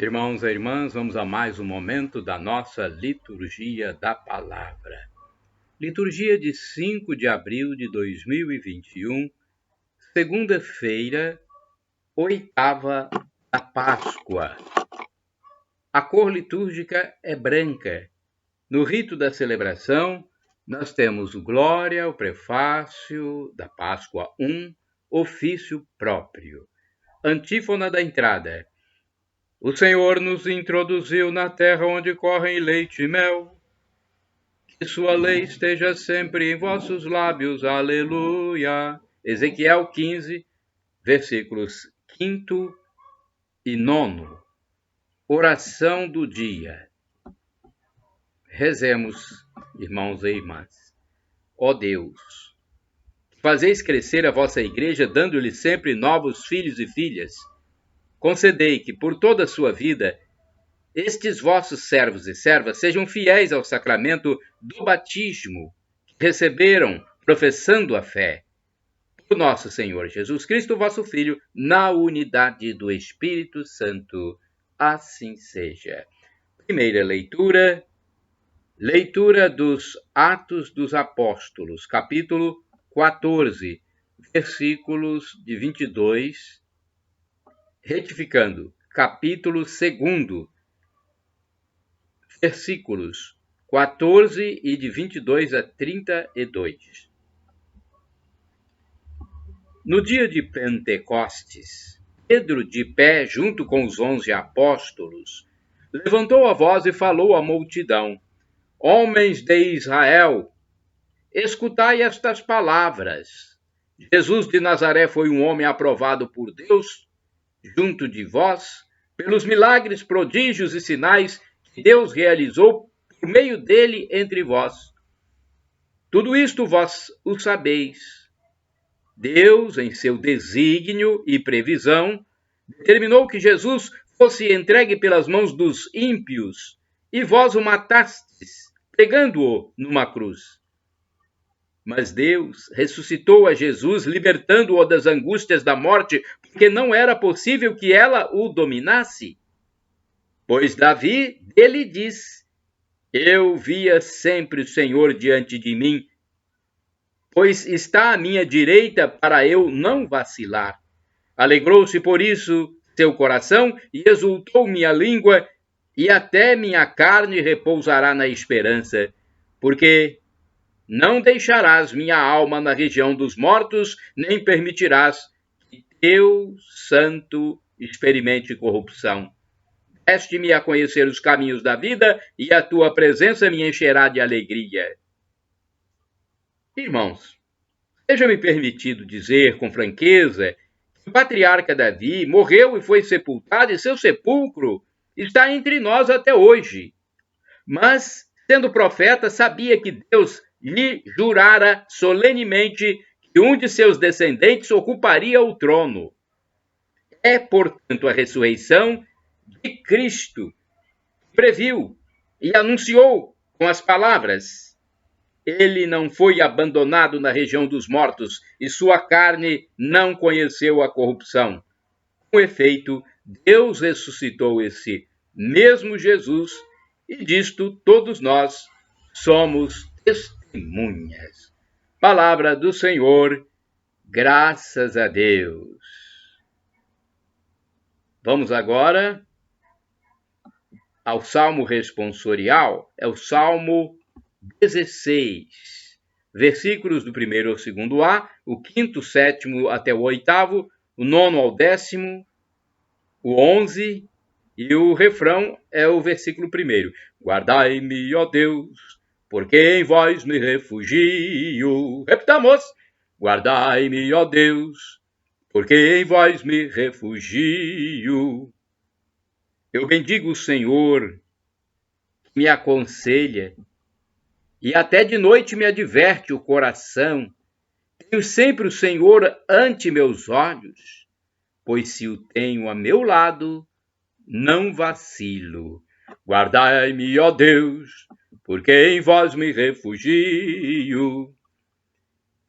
Irmãos e irmãs, vamos a mais um momento da nossa liturgia da palavra. Liturgia de 5 de abril de 2021, segunda-feira, oitava da Páscoa. A cor litúrgica é branca. No rito da celebração, nós temos o Glória, o prefácio da Páscoa 1, ofício próprio. Antífona da entrada. O Senhor nos introduziu na terra onde correm leite e mel. Que sua lei esteja sempre em vossos lábios. Aleluia. Ezequiel 15, versículos 5 e 9. Oração do dia. Rezemos, irmãos e irmãs. Ó Deus, fazeis crescer a vossa igreja, dando-lhe sempre novos filhos e filhas. Concedei que, por toda a sua vida, estes vossos servos e servas sejam fiéis ao sacramento do batismo que receberam, professando a fé. Por nosso Senhor Jesus Cristo, vosso Filho, na unidade do Espírito Santo. Assim seja. Primeira leitura. Leitura dos Atos dos Apóstolos, capítulo 14, versículos de 22, retificando, capítulo 2, versículos 14 e de 22 a 32. No dia de Pentecostes, Pedro, de pé junto com os 11 apóstolos, levantou a voz e falou à multidão: Homens de Israel, escutai estas palavras. Jesus de Nazaré foi um homem aprovado por Deus junto de vós, pelos milagres, prodígios e sinais que Deus realizou por meio dele entre vós. Tudo isto vós o sabeis. Deus, em seu desígnio e previsão, determinou que Jesus fosse entregue pelas mãos dos ímpios, e vós o matastes, pregando-o numa cruz. Mas Deus ressuscitou a Jesus, libertando-o das angústias da morte, porque não era possível que ela o dominasse. Pois Davi dele diz: Eu via sempre o Senhor diante de mim, pois está à minha direita para eu não vacilar. Alegrou-se por isso seu coração e exultou minha língua, e até minha carne repousará na esperança, porque não deixarás minha alma na região dos mortos, nem permitirás que teu santo experimente corrupção. Deste-me a conhecer os caminhos da vida, e a tua presença me encherá de alegria. Irmãos, seja-me permitido dizer com franqueza que o patriarca Davi morreu e foi sepultado, e seu sepulcro está entre nós até hoje. Mas, sendo profeta, sabia que Deus lhe jurara solenemente que um de seus descendentes ocuparia o trono. É, portanto, a ressurreição de Cristo que previu e anunciou com as palavras: Ele não foi abandonado na região dos mortos, e sua carne não conheceu a corrupção. Com efeito, Deus ressuscitou esse mesmo Jesus, e disto todos nós somos testemunhas. Palavra do Senhor, graças a Deus. Vamos agora ao Salmo responsorial, é o Salmo 16, versículos do 1º ao 2A, o 5º, 7º até o 8º, o 9º ao 10º, o 11, e o refrão é o versículo 1º. Guardai-me, ó Deus, porque em vós me refugio. Repitamos. Guardai-me, ó Deus, porque em vós me refugio. Eu bendigo o Senhor, que me aconselha, e até de noite me adverte o coração. Tenho sempre o Senhor ante meus olhos, pois se o tenho a meu lado, não vacilo. Guardai-me, ó Deus, porque em vós me refugio.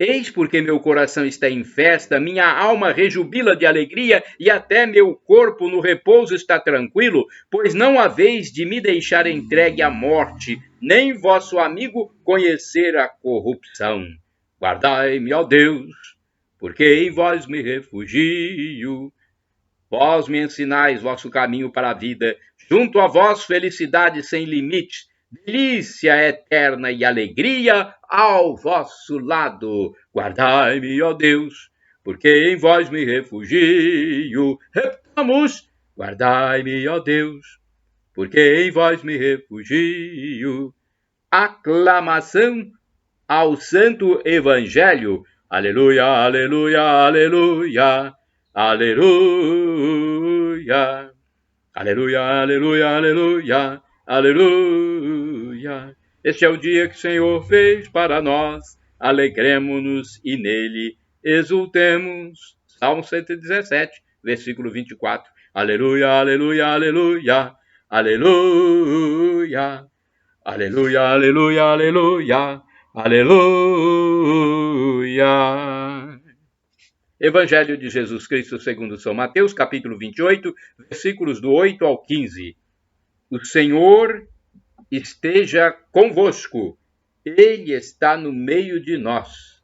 Eis porque meu coração está em festa, minha alma rejubila de alegria, e até meu corpo no repouso está tranquilo, pois não haveis de me deixar entregue à morte, nem vosso amigo conhecer a corrupção. Guardai-me, ó Deus, porque em vós me refugio. Vós me ensinais vosso caminho para a vida, junto a vós felicidade sem limites, delícia eterna e alegria ao vosso lado. Guardai-me, ó Deus, porque em vós me refugio. Repitamos, guardai-me, ó Deus, porque em vós me refugio. Aclamação ao Santo Evangelho. Aleluia, aleluia, aleluia. Aleluia, aleluia, aleluia, aleluia, aleluia. Este é o dia que o Senhor fez para nós, alegremo-nos e nele exultemos. Salmo 117, versículo 24. Aleluia, aleluia, aleluia, aleluia, aleluia, aleluia, aleluia, aleluia. Evangelho de Jesus Cristo segundo São Mateus, capítulo 28, versículos do 8 ao 15. O Senhor esteja convosco, Ele está no meio de nós.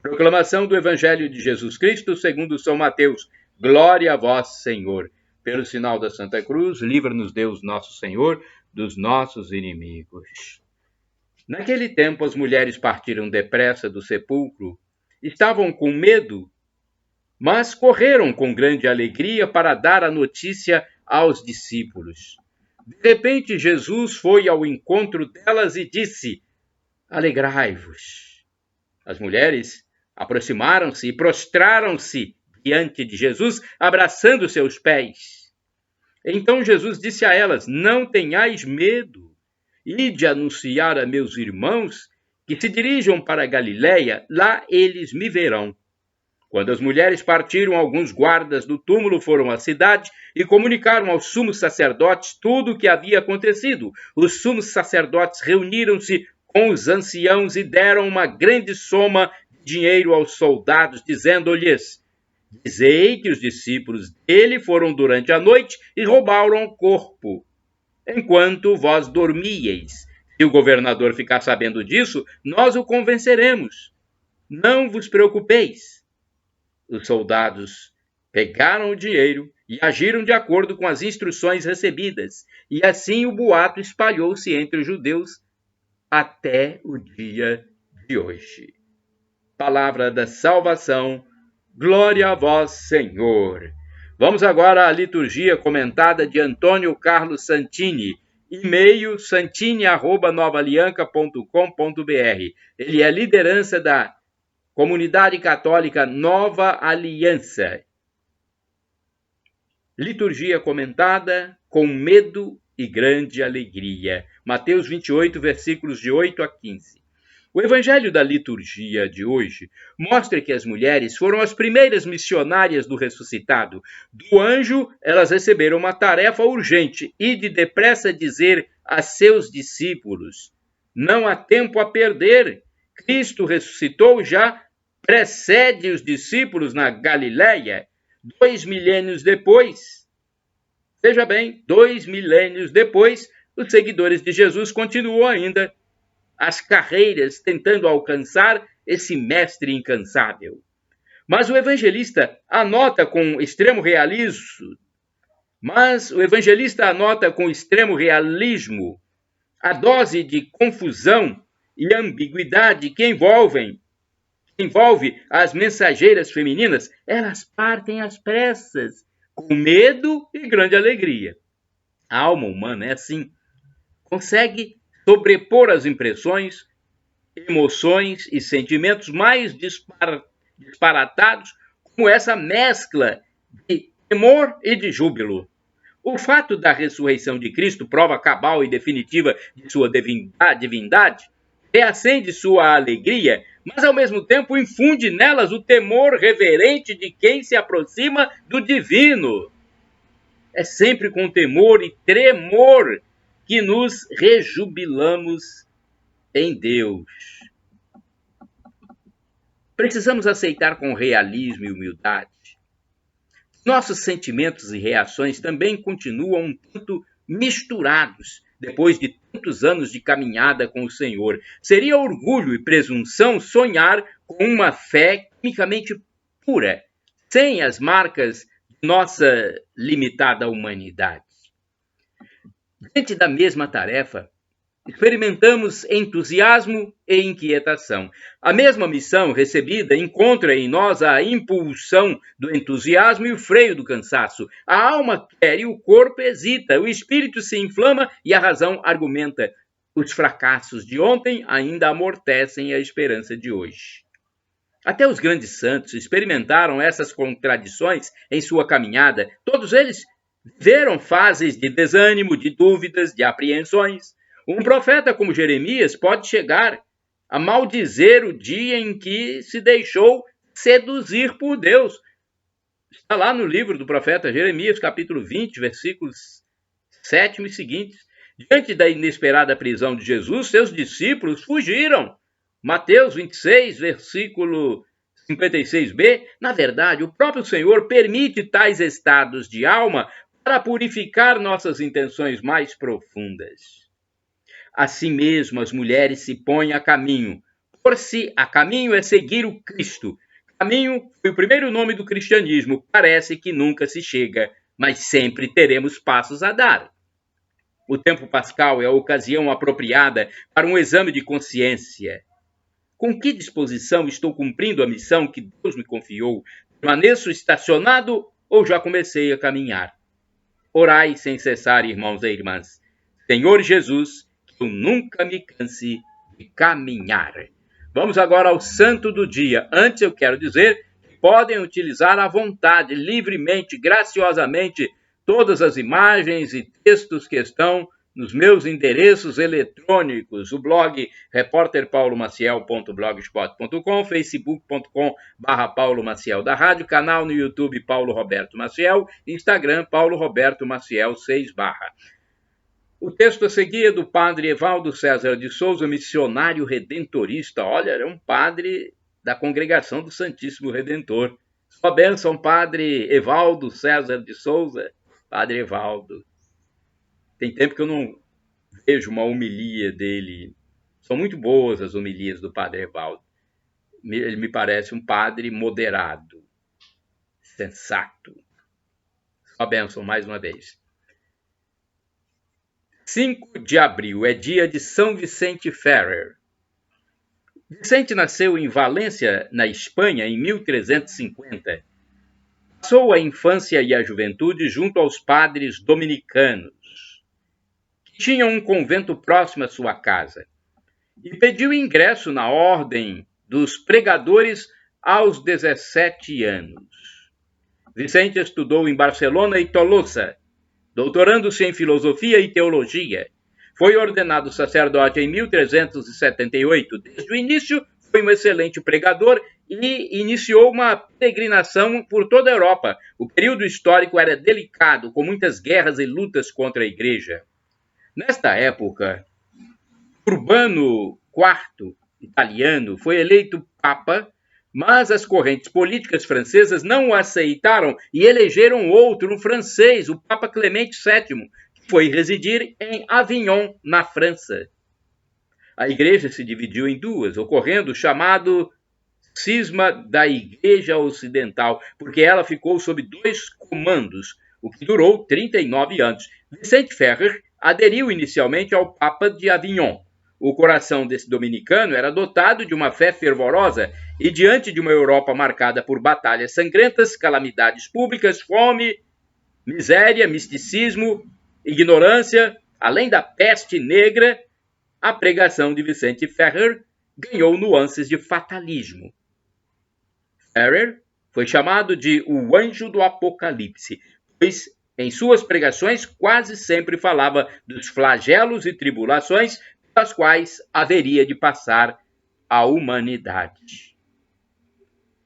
Proclamação do Evangelho de Jesus Cristo segundo São Mateus. Glória a vós, Senhor. Pelo sinal da Santa Cruz, livra-nos Deus nosso Senhor dos nossos inimigos. Naquele tempo as mulheres partiram depressa do sepulcro, estavam com medo, mas correram com grande alegria para dar a notícia aos discípulos. De repente, Jesus foi ao encontro delas e disse: Alegrai-vos. As mulheres aproximaram-se e prostraram-se diante de Jesus, abraçando seus pés. Então Jesus disse a elas: Não tenhais medo, ide anunciar a meus irmãos que se dirijam para a Galiléia, lá eles me verão. Quando as mulheres partiram, alguns guardas do túmulo foram à cidade e comunicaram aos sumos sacerdotes tudo o que havia acontecido. Os sumos sacerdotes reuniram-se com os anciãos e deram uma grande soma de dinheiro aos soldados, dizendo-lhes: Dizei que os discípulos dele foram durante a noite e roubaram o corpo, enquanto vós dormíeis. Se o governador ficar sabendo disso, nós o convenceremos. Não vos preocupeis. Os soldados pegaram o dinheiro e agiram de acordo com as instruções recebidas, e assim o boato espalhou-se entre os judeus até o dia de hoje. Palavra da salvação, glória a vós, Senhor. Vamos agora à liturgia comentada de Antônio Carlos Santini, e-mail santini@novaalianca.com.br. Ele é liderança da Comunidade Católica Nova Aliança. Liturgia comentada com medo e grande alegria. Mateus 28, versículos de 8 a 15. O evangelho da liturgia de hoje mostra que as mulheres foram as primeiras missionárias do ressuscitado. Do anjo, elas receberam uma tarefa urgente e de depressa dizer a seus discípulos: Não há tempo a perder. Cristo ressuscitou, já precede os discípulos na Galiléia, 2 milênios depois. Veja bem, 2 milênios depois, os seguidores de Jesus continuam ainda as carreiras tentando alcançar esse mestre incansável. Mas o evangelista anota com extremo realismo, a dose de confusão e ambiguidade que envolve as mensageiras femininas. Elas partem às pressas, com medo e grande alegria. A alma humana é assim, consegue sobrepor as impressões, emoções e sentimentos mais disparatados, como essa mescla de temor e de júbilo. O fato da ressurreição de Cristo, prova cabal e definitiva de sua divindade, reacende sua alegria, mas ao mesmo tempo infunde nelas o temor reverente de quem se aproxima do divino. É sempre com temor e tremor que nos rejubilamos em Deus. precisamos aceitar com realismo e humildade. Nossos sentimentos e reações também continuam um tanto misturados depois de tantos anos de caminhada com o Senhor. Seria orgulho e presunção sonhar com uma fé quimicamente pura, sem as marcas de nossa limitada humanidade. Diante da mesma tarefa, experimentamos entusiasmo e inquietação. A mesma missão recebida encontra em nós a impulsão do entusiasmo e o freio do cansaço. A alma quer e o corpo hesita, o espírito se inflama e a razão argumenta. Os fracassos de ontem ainda amortecem a esperança de hoje. Até os grandes santos experimentaram essas contradições em sua caminhada. Todos eles viveram fases de desânimo, de dúvidas, de apreensões. Um profeta como Jeremias pode chegar a maldizer o dia em que se deixou seduzir por Deus. Está lá no livro do profeta Jeremias, capítulo 20, versículos 7 e seguintes. Diante da inesperada prisão de Jesus, seus discípulos fugiram. Mateus 26, versículo 56b. Na verdade, o próprio Senhor permite tais estados de alma para purificar nossas intenções mais profundas. Assim mesmo, as mulheres se põem a caminho. Por-se a caminho é seguir o Cristo. Caminho foi o primeiro nome do cristianismo. Parece que nunca se chega, mas sempre teremos passos a dar. O tempo pascal é a ocasião apropriada para um exame de consciência. Com que disposição estou cumprindo a missão que Deus me confiou? Permaneço estacionado ou já comecei a caminhar? Orai sem cessar, irmãos e irmãs. Senhor Jesus, que eu nunca me canse de caminhar. Vamos agora ao santo do dia. Antes eu quero dizer que podem utilizar à vontade, livremente, graciosamente, todas as imagens e textos que estão nos meus endereços eletrônicos, o blog repórterpaulomaciel.blogspot.com, facebook.com/Paulo Maciel da Rádio, canal no YouTube Paulo Roberto Maciel, Instagram Paulo Roberto Maciel 6/. O texto a seguir é do padre Evaldo César de Souza, missionário redentorista. Olha, era um padre da Congregação do Santíssimo Redentor. Sua bênção, padre Evaldo César de Souza. Padre Evaldo. Tem tempo que eu não vejo uma homilia dele. São muito boas as homilias do padre Evaldo. Ele me parece um padre moderado, sensato. Sua bênção mais uma vez. 5 de abril é dia de São Vicente Ferrer. Vicente nasceu em Valência, na Espanha, em 1350. Passou a infância e a juventude junto aos padres dominicanos, que tinham um convento próximo à sua casa, e pediu ingresso na ordem dos pregadores aos 17 anos. Vicente estudou em Barcelona e Tolosa, doutorando-se em filosofia e teologia. Foi ordenado sacerdote em 1378. Desde o início, foi um excelente pregador e iniciou uma peregrinação por toda a Europa. O período histórico era delicado, com muitas guerras e lutas contra a Igreja. Nesta época, Urbano IV, italiano, foi eleito papa, mas as correntes políticas francesas não o aceitaram e elegeram outro, um francês, o Papa Clemente VII, que foi residir em Avignon, na França. A igreja se dividiu em duas, ocorrendo o chamado cisma da Igreja Ocidental, porque ela ficou sob dois comandos, o que durou 39 anos. Vicente Ferrer aderiu inicialmente ao Papa de Avignon. O coração desse dominicano era dotado de uma fé fervorosa e, diante de uma Europa marcada por batalhas sangrentas, calamidades públicas, fome, miséria, misticismo, ignorância, além da peste negra, a pregação de Vicente Ferrer ganhou nuances de fatalismo. Ferrer foi chamado de o anjo do Apocalipse, pois em suas pregações quase sempre falava dos flagelos e tribulações das quais haveria de passar a humanidade.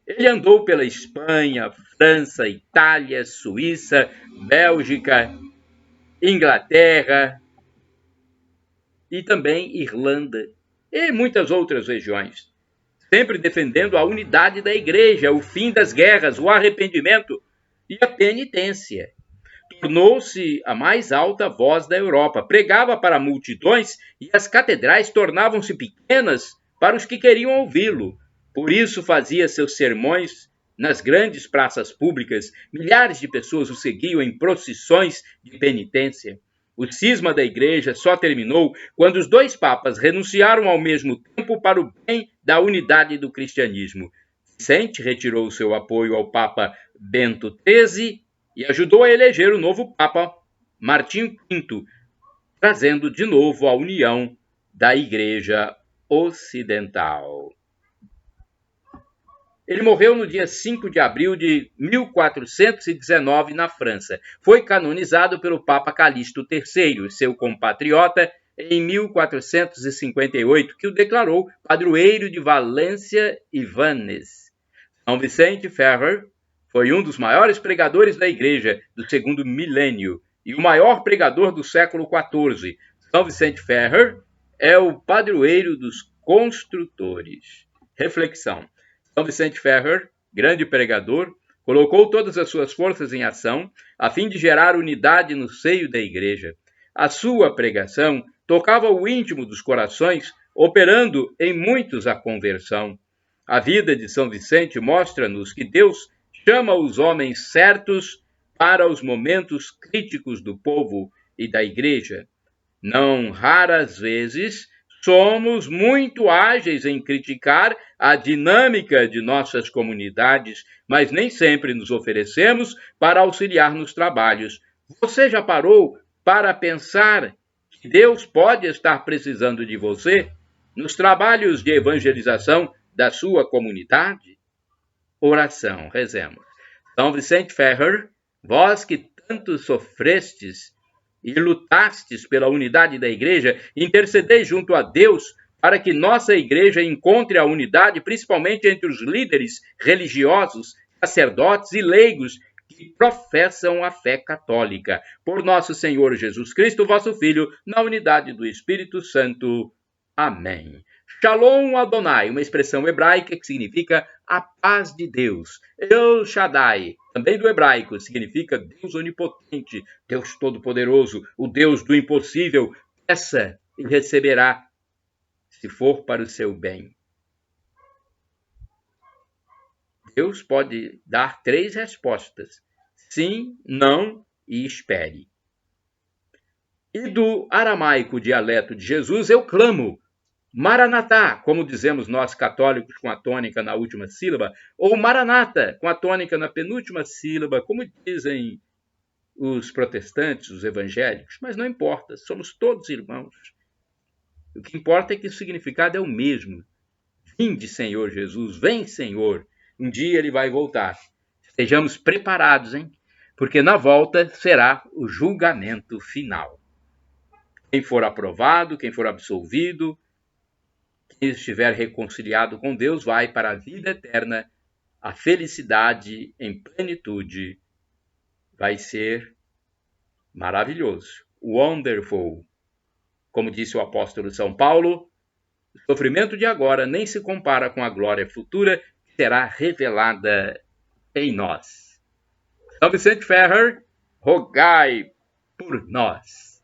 Ele andou pela Espanha, França, Itália, Suíça, Bélgica, Inglaterra e também Irlanda e muitas outras regiões, sempre defendendo a unidade da igreja, o fim das guerras, o arrependimento e a penitência. Tornou-se a mais alta voz da Europa, pregava para multidões e as catedrais tornavam-se pequenas para os que queriam ouvi-lo. Por isso fazia seus sermões nas grandes praças públicas, milhares de pessoas o seguiam em procissões de penitência. O cisma da igreja só terminou quando os dois papas renunciaram ao mesmo tempo para o bem da unidade do cristianismo. Vicente retirou seu apoio ao Papa Bento XIII e ajudou a eleger o novo Papa Martinho V, trazendo de novo a união da Igreja Ocidental. Ele morreu no dia 5 de abril de 1419 na França. Foi canonizado pelo Papa Calixto III, seu compatriota, em 1458, que o declarou padroeiro de Valência e Vannes. São Vicente Ferrer foi um dos maiores pregadores da Igreja do segundo milênio e o maior pregador do século XIV. São Vicente Ferrer é o padroeiro dos construtores. Reflexão. São Vicente Ferrer, grande pregador, colocou todas as suas forças em ação a fim de gerar unidade no seio da Igreja. A sua pregação tocava o íntimo dos corações, operando em muitos a conversão. A vida de São Vicente mostra-nos que Deus chama os homens certos para os momentos críticos do povo e da Igreja. Não raras vezes somos muito ágeis em criticar a dinâmica de nossas comunidades, mas nem sempre nos oferecemos para auxiliar nos trabalhos. Você já parou para pensar que Deus pode estar precisando de você nos trabalhos de evangelização da sua comunidade? Oração, rezemos. São Vicente Ferrer, vós que tanto sofrestes e lutastes pela unidade da Igreja, intercedei junto a Deus para que nossa Igreja encontre a unidade, principalmente entre os líderes religiosos, sacerdotes e leigos que professam a fé católica. Por nosso Senhor Jesus Cristo, vosso Filho, na unidade do Espírito Santo. Amém. Shalom Adonai, uma expressão hebraica que significa a paz de Deus. El Shaddai, também do hebraico, significa Deus onipotente, Deus todo-poderoso, o Deus do impossível. Peça e receberá, se for para o seu bem. Deus pode dar 3 respostas: sim, não e espere. E do aramaico dialeto de Jesus, eu clamo: Maranatá, como dizemos nós católicos com a tônica na última sílaba, ou Maranata, com a tônica na penúltima sílaba, como dizem os protestantes, os evangélicos, mas não importa, somos todos irmãos. O que importa é que o significado é o mesmo. Vinde, Senhor Jesus, vem, Senhor. Um dia ele vai voltar. Estejamos preparados, hein? Porque na volta será o julgamento final. Quem for aprovado, quem for absolvido, quem estiver reconciliado com Deus vai para a vida eterna, a felicidade em plenitude. Vai ser maravilhoso, wonderful. Como disse o apóstolo São Paulo, o sofrimento de agora nem se compara com a glória futura que será revelada em nós. São Vicente Ferrer, rogai por nós.